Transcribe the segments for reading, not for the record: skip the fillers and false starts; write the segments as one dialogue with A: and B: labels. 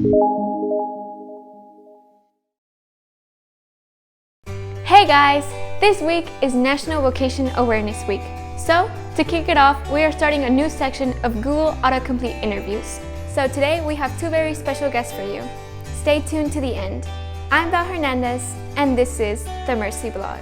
A: Hey guys! This week is National Vocation Awareness Week. So, to kick it off, we are starting a new section of Google Autocomplete interviews. So today we have two very special guests for you. Stay tuned to the end. I'm Val Hernandez, and this is the Mercy Blog.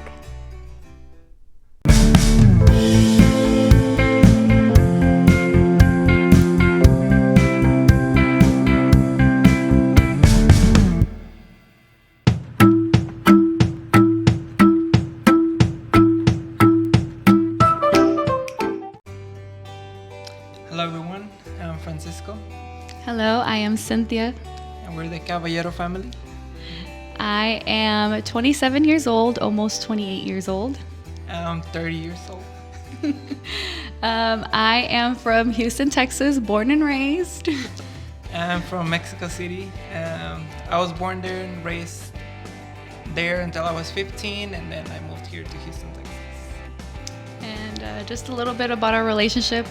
B: Hello everyone, I'm Francisco.
C: Hello, I am Cynthia.
B: And we're the Caballero family.
C: I am 27 years old, almost 28 years old.
B: I'm 30 years old.
C: I am from Houston, Texas, born and raised.
B: I'm from Mexico City. I was born there and raised there until I was 15, and then I moved here to Houston, Texas.
C: And just a little bit about our relationship.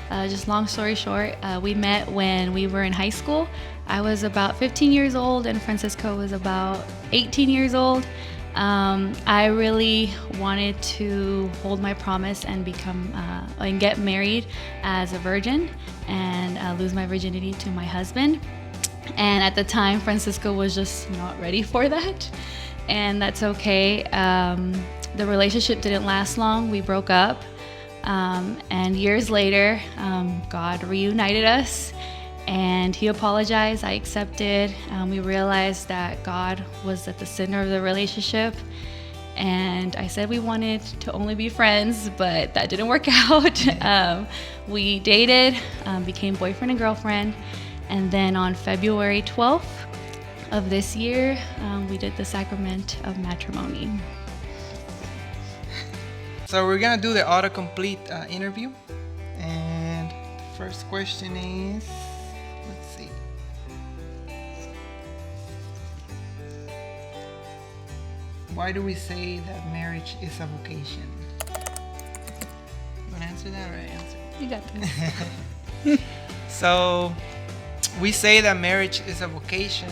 C: Just long story short, we met when we were in high school. I was about 15 years old and Francisco was about 18 years old. I really wanted to hold my promise and become and get married as a virgin and lose my virginity to my husband. And at the time, Francisco was just not ready for that, and that's okay. The relationship didn't last long. We broke up. And years later, God reunited us and He apologized. I accepted. We realized that God was at the center of the relationship. And I said we wanted to only be friends, but that didn't work out. We dated, became boyfriend and girlfriend. And then on February 12th of this year, we did the sacrament of matrimony.
B: So we're gonna do the autocomplete interview, and the first question is, let's see. Why do we say that marriage is a vocation? You wanna answer that or I answer?
C: You got this.
B: So we say that marriage is a vocation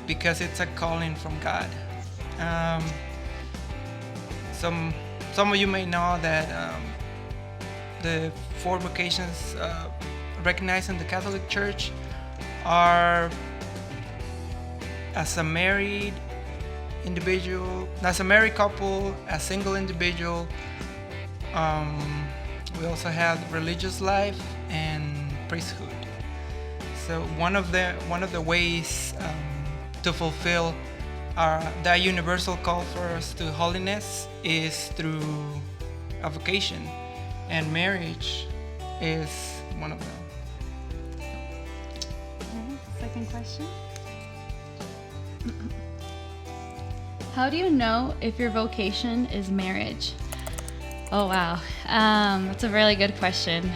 B: because it's a calling from God. Some of you may know that the four vocations recognized in the Catholic Church are as a married individual, as a married couple, a single individual. We also have religious life and priesthood. So one of the ways to fulfill that universal call for us to holiness is through a vocation, and marriage is one of them.
C: Second question. How do you know if your vocation is marriage? Oh wow, that's a really good question.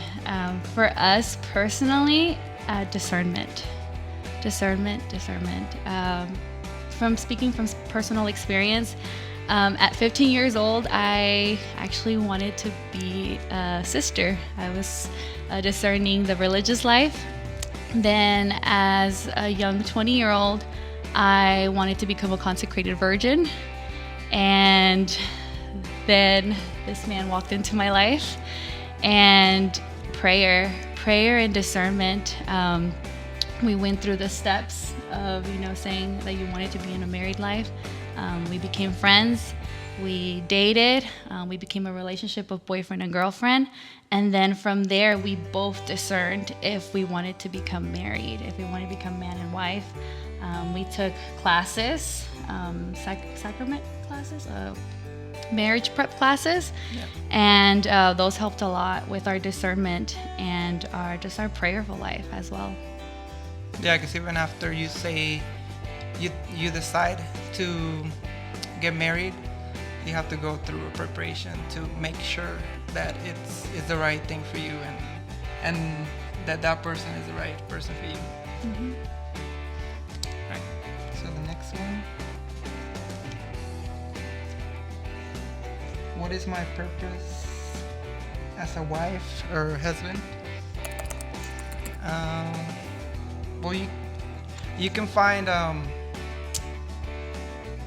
C: For us personally, discernment. From speaking from personal experience, at 15 years old, I actually wanted to be a sister. I was discerning the religious life. Then as a young 20-year-old, I wanted to become a consecrated virgin. And then this man walked into my life, and prayer and discernment. We went through the steps of, saying that you wanted to be in a married life. We became friends. We dated. We became a relationship of boyfriend and girlfriend. And then from there, we both discerned if we wanted to become married, if we wanted to become man and wife. We took classes, sacrament classes, marriage prep classes. Yep. And those helped a lot with our discernment and our prayerful life as well.
B: Yeah, because even after you say you decide to get married, you have to go through a preparation to make sure that it's the right thing for you, and that person is the right person for you.
C: Mm-hmm.
B: Right. So the next one. What is my purpose as a wife or husband? Well, you can find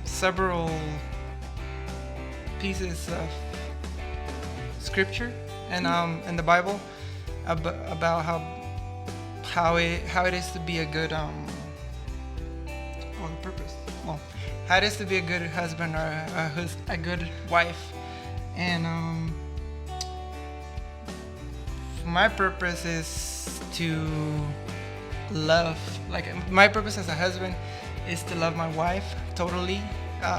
B: several pieces of scripture and in the Bible about how it is to be a good the purpose. Well, how it is to be a good husband or a good wife, and my purpose is to love. Like, my purpose as a husband is to love my wife totally,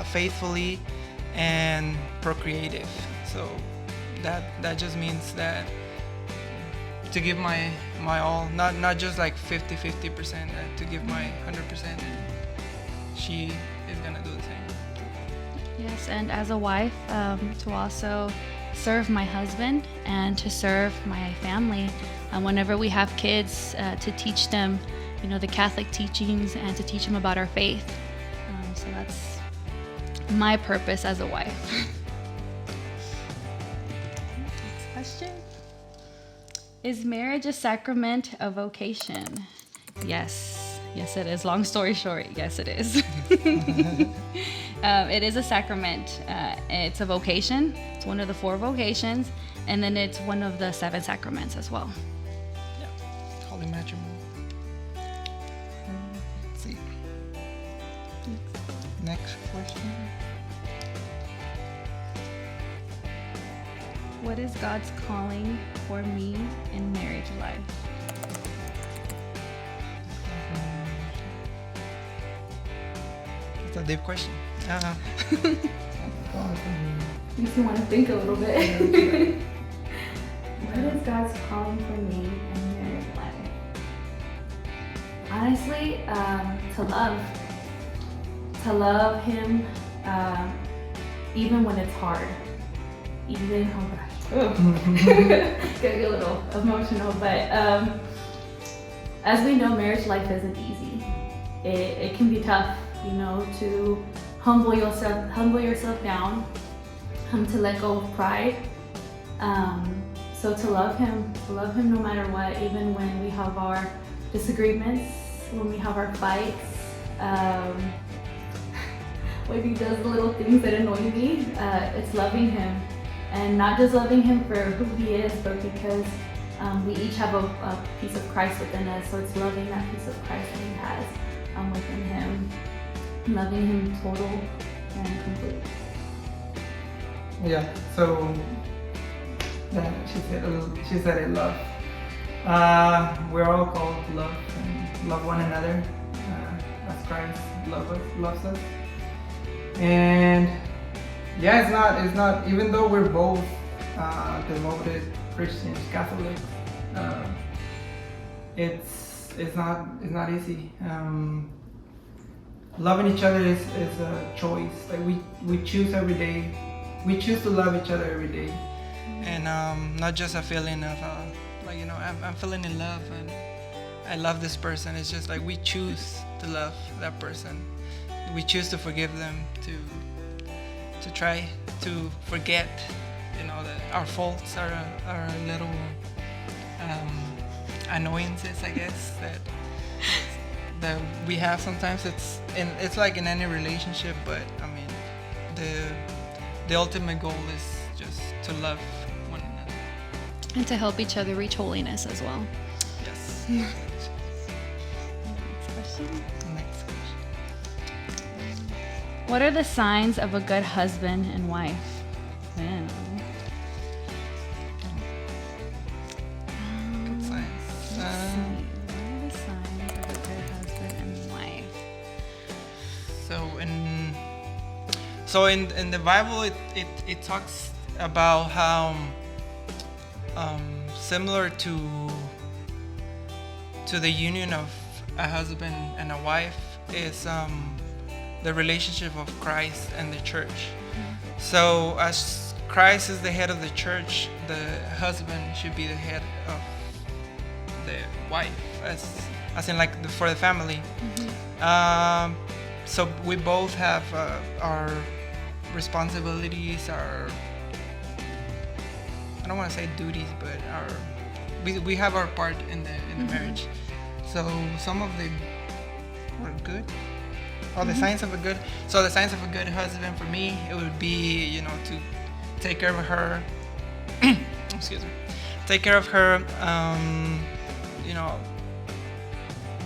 B: faithfully, and procreative. So that just means that to give my all, not just like 50%, to give my 100%, and she is gonna do the same.
C: Yes, and as a wife, to also serve my husband and to serve my family. Whenever we have kids, to teach them, the Catholic teachings and to teach them about our faith. So that's my purpose as a wife. Next question. Is marriage a sacrament, a vocation? Yes, it is. Long story short, yes, it is. It is a sacrament. It's a vocation. It's one of the 4 vocations, and then it's one of the 7 sacraments as well.
B: Yeah. Holy matrimony. Let's see. Next question.
C: What is God's calling for me in marriage life?
B: It's a deep question.
A: Makes me want to think a little bit. What is God's calling for me in marriage life? Honestly, to love Him, even when it's hard. Even, oh gosh, gonna get a little emotional, but as we know, marriage life isn't easy. It can be tough, to humble yourself down, to let go of pride. So to love him no matter what, even when we have our disagreements, when we have our fights, when he does the little things that annoy me, it's loving him. And not just loving him for who he is, but because we each have a piece of Christ within us. So it's loving that piece of Christ that he has within him, loving him total and complete.
B: Yeah. So she said it, love. We're all called to love and love one another as Christ loves us. And yeah, it's not, even though we're both devoted Christians, Catholics, it's not easy. Loving each other is a choice. Like we choose every day. We choose to love each other every day, and not just a feeling of I'm feeling in love and I love this person. It's just like we choose to love that person. We choose to forgive them, to try to forget, that our faults are little annoyances, I guess, that we have sometimes. It's like in any relationship, but I mean, the ultimate goal is just to love one another
C: and to help each other reach holiness as well.
B: Yes.
C: Next question.
B: Next question.
C: What are the signs of a good husband and wife? Man.
B: Good signs.
C: What are the signs of a good husband and wife?
B: So in the Bible, it talks about how similar to the union of a husband and a wife is the relationship of Christ and the church. Mm-hmm. So as Christ is the head of the church, the husband should be the head of the wife, as in like for the family. Mm-hmm. So we both have our responsibilities, I don't want to say duties, but we have our part in the mm-hmm. marriage. So some of the good. Or the signs of a good. So the signs of a good husband for me, it would be, you know, to take care of her. Excuse me. Take care of her. You know,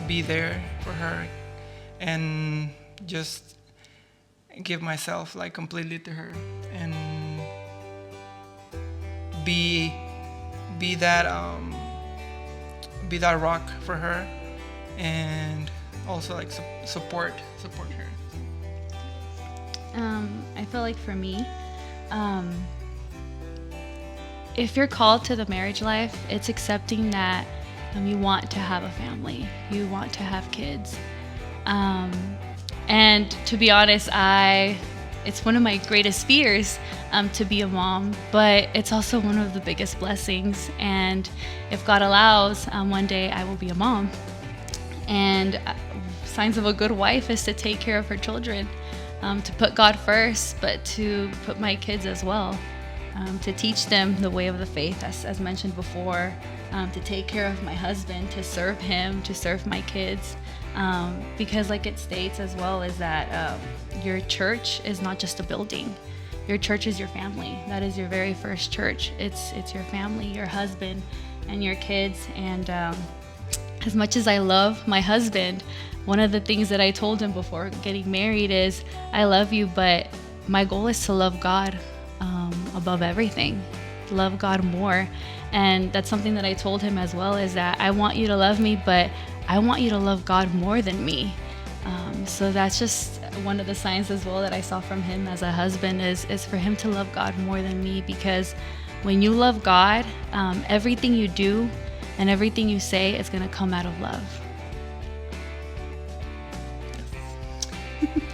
B: be there for her, and just give myself like completely to her, and be that rock for her, and also like support her.
C: I feel like for me, if you're called to the marriage life, it's accepting that you want to have a family, you want to have kids. And to be honest, it's one of my greatest fears to be a mom, but it's also one of the biggest blessings. And if God allows, one day I will be a mom. And signs of a good wife is to take care of her children, to put God first, but to put my kids as well, to teach them the way of the faith, as mentioned before, to take care of my husband, to serve him, to serve my kids. Because like it states as well, is that your church is not just a building. Your church is your family. That is your very first church. It's your family, your husband, and your kids. And as much as I love my husband, one of the things that I told him before getting married is, I love you, but my goal is to love God above everything. Love God more. And that's something that I told him as well, is that I want you to love me, but I want you to love God more than me. So that's just one of the signs as well that I saw from him as a husband, is for him to love God more than me. Because when you love God, everything you do and everything you say is going to come out of love.
B: Yes.